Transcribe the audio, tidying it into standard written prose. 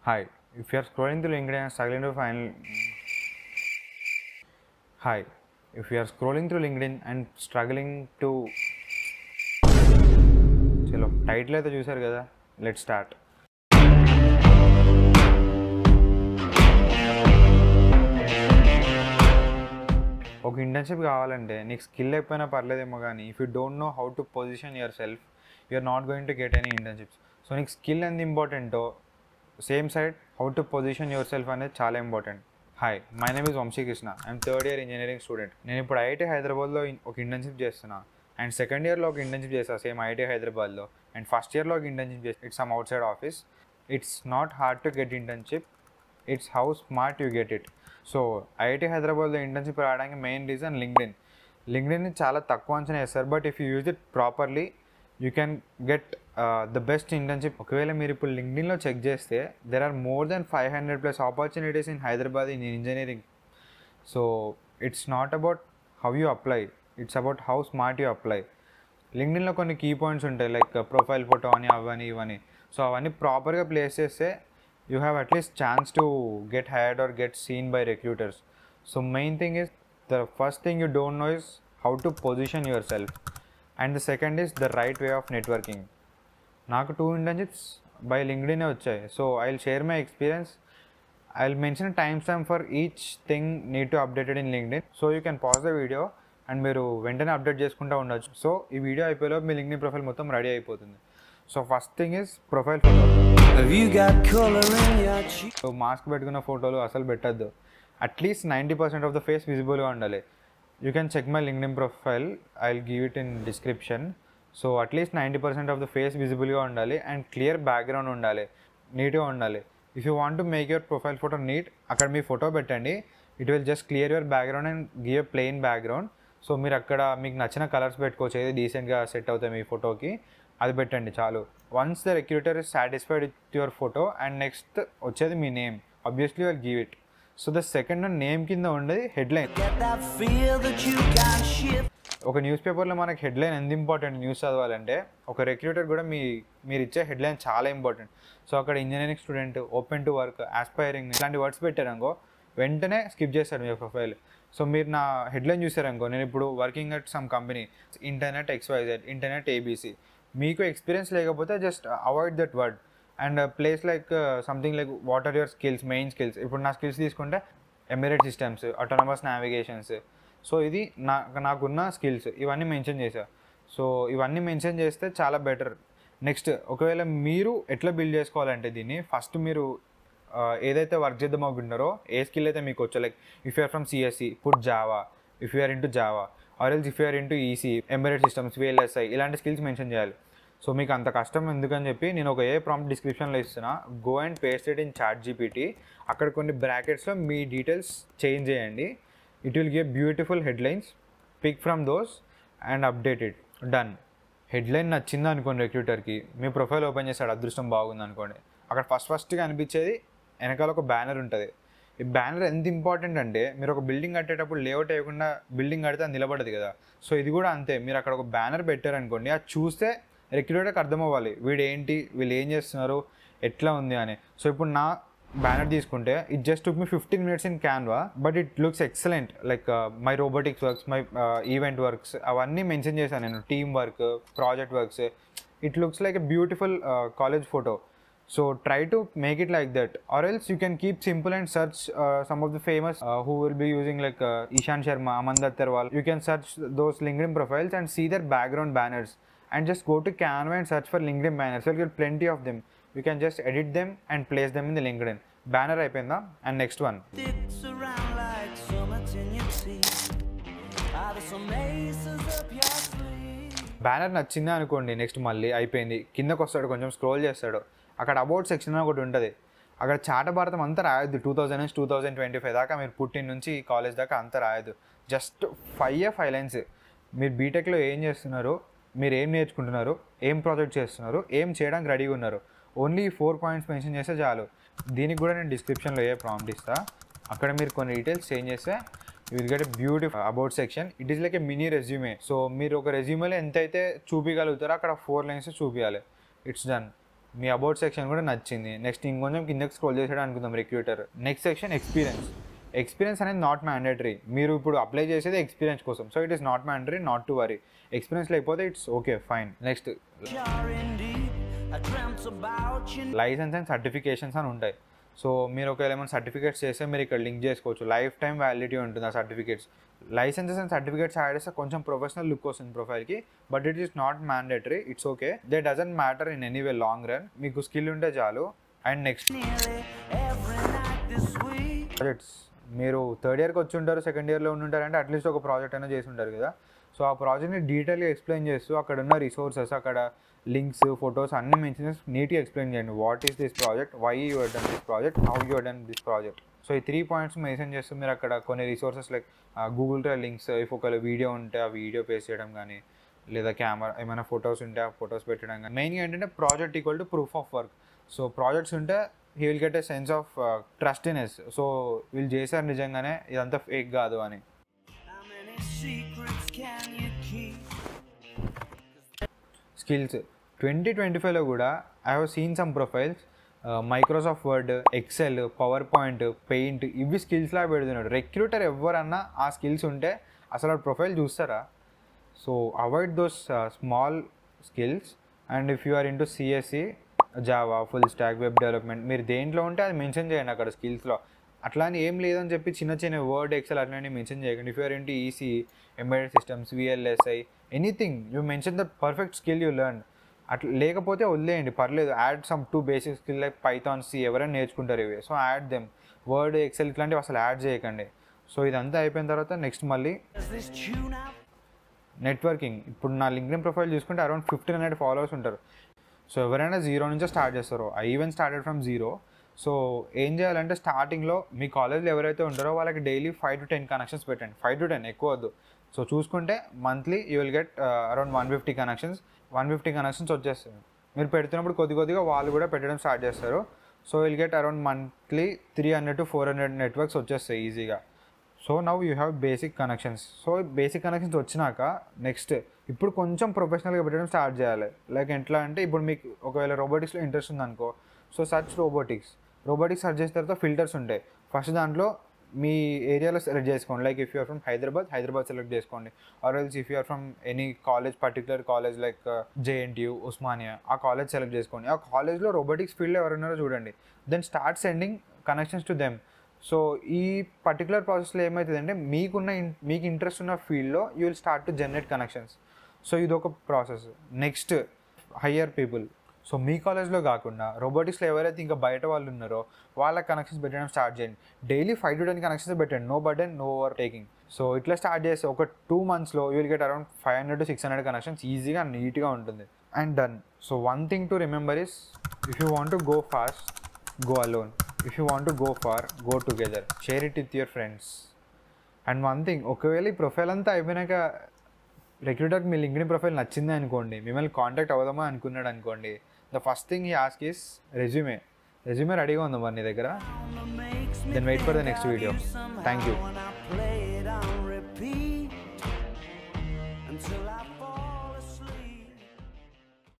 Hi, if you are scrolling through LinkedIn and struggling to find Hi, if you are scrolling through LinkedIn and struggling to చలో title అయితే చూసారు కదా, let start. ఒక internship కావాలంటే నీకు skill అయిపోయినా పర్లేదేమో కానీ if you don't know how to position yourself you're not going to get any internships. So నీకు స్కిల్ ఎంత ఇంపార్టెంటో same side how to position yourself అనేది చాలా important. Hi, my name is Vamshi Krishna. I'm third year engineering student. నేను ఇప్పుడు IIT హైదరాబాద్లో ఒక internship చేస్తున్నా, అండ్ సెకండ్ ఇయర్లో ఒక ఇంటర్న్షిప్ చేస్తాను సేమ్ ఐఐటీ హైదరాబాద్లో, అండ్ ఫస్ట్ ఇయర్లో ఒక ఇంటర్న్షిప్ చేస్తాను it's some outside office. It's not hard to get internship, it's how smart you get it. So IIT హైదరాబాద్లో ఇంటర్న్షిప్ రావడానికి మెయిన్ రీజన్ లింక్డ్ఇన్ని చాలా తక్కువ అంచనా వేస్తారు, but if you use it properly you can get the best internship. ఒకవేళ మీరు ఇప్పుడు లింక్డ్ఇన్లో చెక్ చేస్తే there are more than 500+ opportunities in Hyderabad in engineering. So it's not about how you apply, it's about how smart you apply. లింక్డ్ఇన్లో కొన్ని key points ఉంటాయి, like profile photo అని అవని ఇవని. సో అవన్నీ ప్రాపర్గా ప్లేస్ చేస్తే you have at least chance to get hired or get seen by recruiters. So main thing is, the first thing you don't know is how to position yourself, and the second is the right way of networking. Naaku 2 internships by LinkedIn వచ్చాయి. So I'll share my experience. I'll mention a timestamp for each thing need to update it in LinkedIn. So you can pause the video and మీరు వెంటనే update చేసుకుంటూ ఉండొచ్చు. So ఈ video అయిపోయేలోపు మీ LinkedIn profile మొత్తం ready అయిపోతుంది. So first thing is profile photo. So mask పెట్టుకున్న ఫోటోలు అసలు పెట్టద్దు. అట్లీస్ట్ 90% ఆఫ్ ద ఫేస్ విజిబుల్గా ఉండాలి. You can check my LinkedIn profile, I will give it in description. So at least 90% of the face విజిబుల్గా ఉండాలి, అండ్ క్లియర్ బ్యాక్గ్రౌండ్ ఉండాలి, నీట్గా ఉండాలి. If you want to make your profile photo neat, అక్కడ మీ photo పెట్టండి, it will just clear your background and give a plain background. So మీరు అక్కడ మీకు నచ్చిన కలర్స్ పెట్టుకోవచ్చు, ఏది డీసెంట్గా సెట్ అవుతాయి మీ ఫోటోకి, అది పెట్టండి చాలు. Once the recruiter is satisfied with your photo, and next వచ్చేది మీ name, obviously will give it. So the second name కింద ఉండేది హెడ్లైన్. ఒక న్యూస్ పేపర్లో మనకి హెడ్లైన్ ఎంత ఇంపార్టెంట్ న్యూస్ చదవాలంటే, ఒక రిక్రూటర్ కూడా మీరు ఇచ్చే హెడ్లైన్ చాలా ఇంపార్టెంట్. సో అక్కడ engineering student, open to work, aspiring ఇలాంటి వర్డ్స్ పెట్టారనుకో వెంటనే స్కిప్ చేస్తారు మీ ప్రొఫైల్. సో మీరు నా హెడ్లైన్ చూసారనుకో, నేను ఇప్పుడు working at some company, internet XYZ, internet ABC. మీకు ఎక్స్పీరియన్స్ లేకపోతే just avoid that word and place like something like what are your skills, main skills. ఇప్పుడు నా స్కిల్స్ తీసుకుంటే embedded systems, autonomous navigations. So ఇది నాకున్న స్కిల్స్, ఇవన్నీ mention చేశా. So ఇవన్నీ మెన్షన్ చేస్తే చాలా బెటర్. నెక్స్ట్, ఒకవేళ మీరు ఎట్లా బిల్డ్ చేసుకోవాలంటే దీన్ని, ఫస్ట్ మీరు ఏదైతే వర్క్ చేద్దాం అనుకుంటున్నారో, ఏ స్కిల్ అయితే మీకు వచ్చో, like if you're from CSE put Java, if you're into Java, or else if you're into EC embedded systems, VLSI ఇలాంటి స్కిల్స్ మెన్షన్ చేయాలి. సో మీకు అంత కష్టం ఎందుకని చెప్పి నేను ఒక ప్రాంప్ట్ డిస్క్రిప్షన్లో ఇస్తున్నా, go and paste it in ChatGPT. అక్కడ కొన్ని బ్రాకెట్స్లో మీ డీటెయిల్స్ చేంజ్ చేయండి, it will give beautiful headlines, pick from those and update it. Done. Headline నచ్చింది అనుకోండి రిక్రూటర్కి, మీ ప్రొఫైల్ ఓపెన్ చేస్తాడు, అదృష్టం బాగుంది అనుకోండి. అక్కడ ఫస్ట్గా అనిపించేది వెనకాల ఒక బ్యానర్ ఉంటుంది. ఈ బ్యానర్ ఎంత ఇంపార్టెంట్ అంటే, మీరు ఒక బిల్డింగ్ కట్టేటప్పుడు లేఅవుట్ వేయకుండా బిల్డింగ్ కడితే అది నిలబడదు కదా. సో ఇది కూడా అంతే, మీరు అక్కడ ఒక బ్యానర్ పెట్టారనుకోండి, అది చూస్తే రిక్రూటర్కి అర్థం అవ్వాలి వీళ్ళు ఏం చేస్తున్నారు, ఎట్లా ఉంది అని. సో ఇప్పుడు నా బ్యానర్ తీసుకుంటే, it just took me 15 minutes in Canva, but it looks excellent. Like my robotics works, my event works అవన్నీ మెన్షన్ చేశాను నేను, team work, project works. It looks like a beautiful college photo. So try to make it like that, or else you can keep simple and search some of the famous who will be using, like Ishan Sharma, Aman Dattarwal. You can search those LinkedIn profiles and see their background banners, and just go to Canva and search for LinkedIn banners. You'll get plenty of them. You can just edit them and place them in the LinkedIn banner. Ayipinda. And next one, banner నచ్చిందా అనుకోండి, next మళ్ళీ అయిపోయింది, కిందకు వస్తాడు, కొంచెం scroll చేస్తాడు, అక్కడ about section అని ఒకటి ఉంటుంది. అక్కడ చాట భారతం అంతా రాయొద్దు. 2000 నుంచి 2025 దాకా, మీరు పుట్టిన నుంచి కాలేజ్ దాకా అంతా రాయొద్దు. Just 5 lines. మీరు బీటెక్లో ఏం చేస్తున్నారు, మీరు ఏం నేర్చుకుంటున్నారు, ఏం ప్రాజెక్ట్ చేస్తున్నారు, ఏం చేయడానికి రెడీగా ఉన్నారు, ఓన్లీ 4 పాయింట్స్ మెన్షన్ చేస్తే చాలు. దీనికి కూడా నేను డిస్క్రిప్షన్లో ప్రాంప్ట్ ఇస్తా, అక్కడ మీరు కొన్ని డీటెయిల్స్ చేంజ్ చేస్తే you will get a beautiful about section. It is like a mini resume. So మీరు ఒక రెజ్యూమేలో ఎంతైతే చూపించగలుగుతారో అక్కడ 4 lines చూపించాలి. It's done. Me about section కూడా నచ్చింది. నెక్స్ట్ ఇంకొంచెం కిందకి స్క్రోల్ చేసాడు అనుకుందాం రిక్రూటర్. నెక్స్ట్ సెక్షన్ ఎక్స్పీరియన్స్ అనేది నాట్ మ్యాండేటరీ. మీరు ఇప్పుడు అప్లై చేసేది ఎక్స్పీరియన్స్ కోసం. So it is not mandatory, not to worry. Experience లేకపోతే it's okay, fine. Next licence and certifications అని ఉంటాయి. సో మీరు ఒకవేళ ఏమైనా సర్టిఫికేట్స్ చేస్తే మీరు ఇక్కడ లింక్ చేసుకోవచ్చు. లైఫ్ టైం వ్యాలిడిటీ ఉంటుంది ఆ certificates. Licences and certificates add చేస్తే కొంచెం ప్రొఫెషనల్ లుక్ వస్తుంది ప్రొఫైల్కి, but it is not mandatory. It's okay, they doesn't matter in anyway long run. మీకు స్కిల్ ఉంటే చాలు. And next projects. మీరు థర్డ్ ఇయర్కి వచ్చి ఉంటారు, సెకండ్ ఇయర్లో ఉండుంటారంటే అట్లీస్ట్ ఒక ప్రాజెక్ట్ అయినా చేసి ఉంటారు కదా. సో ఆ ప్రాజెక్ట్ని డీటెయిల్గా ఎక్స్ప్లెయిన్ చేస్తూ అక్కడ ఉన్న రిసోర్సెస్, అక్కడ లింక్స్, ఫొటోస్ అన్నీ మెన్షన్ చేసి నీట్గా ఎక్స్ప్లెయిన్ చేయండి. What is this project, why you done this project, how you done this project. So ఈ 3 పాయింట్స్ మెన్షన్ చేస్తూ మీరు అక్కడ కొన్ని resources like Google drive links, if ఒక వీడియో ఉంటే ఆ వీడియో పేస్ట్ చేయడం కానీ, లేదా కెమెరా ఏమైనా ఫొటోస్ ఉంటే ఆ ఫొటోస్ పెట్టడం కానీ. మెయిన్గా ఏంటంటే project equal to proof of work. So projects ఉంటే he will get a sense of trustiness. So వీళ్ళు చేశారు నిజంగానే, ఇదంతా ఫేక్ కాదు అని. స్కిల్స్ 2025లో కూడా I have seen some profiles Microsoft Word, Excel, PowerPoint, paint ఇవి స్కిల్స్లా పెడుతున్నాడు. రిక్రూటర్ ఎవరన్నా ఆ స్కిల్స్ ఉంటే అసలు ఆ ప్రొఫైల్ చూస్తారా? So avoid those small skills. And if you are into CSE, Java, full stack, web development, మీరు దేంట్లో ఉంటే అది మెన్షన్ చేయండి అక్కడ స్కిల్స్లో. అట్లా అని ఏం లేదని చెప్పి చిన్న చిన్న వర్డ్, ఎక్సెల్ అట్లాంటివి మెన్షన్ చేయకండి. If you are into EC, embedded systems, VLSI, anything you mention the perfect skill you learn. అట్లా లేకపోతే వదిలేయండి, పర్లేదు. Add some 2 basic skill like Python, C, ఎవరైనా నేర్చుకుంటారు ఇవి. So add them. Word, Excel ఇట్లాంటివి అసలు యాడ్ చేయకండి. సో ఇదంతా అయిపోయిన తర్వాత నెక్స్ట్ మళ్ళీ నెట్వర్కింగ్. ఇప్పుడు నా లింక్డ్ఇన్ ప్రొఫైల్ చూసుకుంటే అరౌండ్ 1500 ఫాలోవర్స్ ఉంటారు. సో ఎవరైనా 0 నుంచే స్టార్ట్ చేస్తారో, I even started from 0. So ఏం చేయాలంటే స్టార్టింగ్లో మీ కాలేజ్లో ఎవరైతే ఉంటారో వాళ్ళకి డైలీ 5 to 10 కనెక్షన్స్ పెట్టండి. 5 to 10, ఎక్కువ వద్దు. సో చూసుకుంటే monthly you will get around 150 connections. 150 connections వచ్చేస్తాయి. మీరు పెడుతున్నప్పుడు కొద్దిగా వాళ్ళు కూడా పెట్టడం స్టార్ట్ చేస్తారు. So will get around monthly 300 to 400 networks వచ్చేస్తాయి ఈజీగా. So now you have basic connections. So basic connections వచ్చినాక నెక్స్ట్ ఇప్పుడు కొంచెం ప్రొఫెషనల్గా పెట్టడం స్టార్ట్ చేయాలి. లైక్ ఎట్లా అంటే ఇప్పుడు మీకు ఒకవేళ రోబోటిక్స్లో ఇంట్రెస్ట్ ఉందనుకో, సో సర్చ్ రోబోటిక్స్ సర్చ్ చేసిన తర్వాత ఫిల్టర్స్ ఉంటాయి. ఫస్ట్ దాంట్లో మీ ఏరియాలో సెలెక్ట్ చేసుకోండి. Like if you are from Hyderabad select చేసుకోండి. Or else if you are from any college, particular college like JNTU, Osmania, ఆ కాలేజ్ సెలెక్ట్ చేసుకోండి. ఆ కాలేజ్లో రోబోటిక్స్ ఫీల్డ్లో ఎవరున్నారో చూడండి. Then start sending connections to them. So ఈ పర్టికులర్ ప్రాసెస్లో ఏమవుతుందంటే మీకు ఇంట్రెస్ట్ ఉన్న ఫీల్డ్లో you will start to generate connections. So ఇదొక process. Next higher people. So మీ కాలేజ్లో కాకుండా రోబోటిక్స్లో ఎవరైతే ఇంకా బయట వాళ్ళు ఉన్నారో వాళ్ళ కనెక్షన్స్ పెట్టడం స్టార్ట్ చేయండి. డైలీ 5 to 10 కనెక్షన్స్ పెట్టండి. No burden, no overtaking. So ఇట్లా స్టార్ట్ చేస్తే ఒక 2 monthsలో you will get around 500 to 600 connections. ఈజీగా, నీట్గా ఉంటుంది. And done. So one thing to remember is, if you want to go fast, go alone. If you want to go far, go together. Share it with your friends. And one thing, ఒకవేళ ఈ profile అంతా అయిపోయినాక రిక్రూటర్కి మీ LinkedIn profile నచ్చింది అనుకోండి, మిమ్మల్ని contact అవుదామా అనుకున్నాడు అనుకోండి, the first thing I ask is resume రెడీగా ఉందా మరి నీ దగ్గర? Then wait for the next video. Thank you.